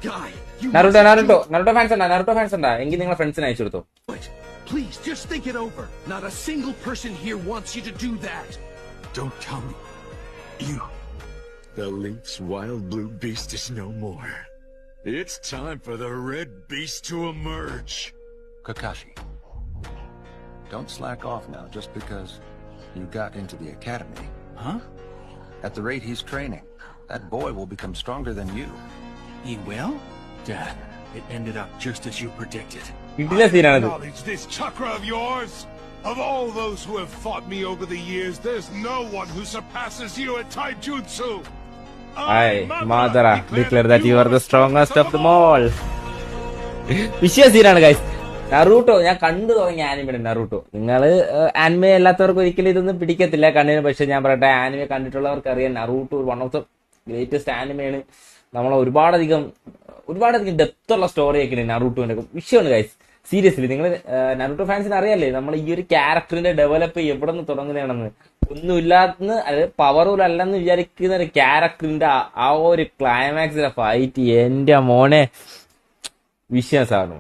guy. You Naruto fans ഉണ്ടാ എങ്കിൽ നിങ്ങളെ ഫ്രണ്ട്സിനെ അയച്ചു കൊടുത്തു. Please, just think it over. Not a single person here wants you to do that. Don't tell me. The Link's wild blue beast is no more. It's time for the red beast to emerge. Kakashi, don't slack off now just because you got into the academy. Huh? At the rate he's training, that boy will become stronger than you. He will? Dad, it ended up just as you predicted. Acknowledge this chakra of yours. Of all those who have fought me over the years, there's no one who surpasses you at taijutsu. Madara declare that you are the strongest of them all. വിഷയ സീനാണ് guys. Naruto ഞാൻ കണ്ടു തുടങ്ങിയ ആനിമയാണ് Naruto. നിങ്ങള് anime അല്ലാത്തവർക്ക് ഒരിക്കലും ഇതൊന്നും പിടിക്കത്തില്ല കണ്ണിന്. പക്ഷെ ഞാൻ പറയട്ടെ, ആനിമെ കണ്ടിട്ടുള്ളവർക്ക് അറിയാം Naruto one of the greatest ആനിമയാണ്. നമ്മളെ ഒരുപാടധികം ഡെപ്ത് ഉള്ള സ്റ്റോറി ഒക്കെയാണ് നറൂട്ടോന്റെ വിഷയമാണ് ഗൈസ്. സീരിയസ്ലി നിങ്ങൾ നറൂട്ടോ ഫാൻസിന് അറിയാല്ലേ നമ്മൾ ഈ ഒരു ക്യാരക്ടറിന്റെ ഡെവലപ്പ് എവിടെ നിന്ന് തുടങ്ങുന്നതാണെന്ന്. ഒന്നുമില്ലാന്ന് അതായത് പവറും അല്ലെന്ന് വിചാരിക്കുന്ന ഒരു ക്യാരക്ടറിന്റെ ആ ഒരു ക്ലൈമാക്സിലെ ഫൈറ്റ് എന്റെ മോനെ വിശ്വാസമാണ്.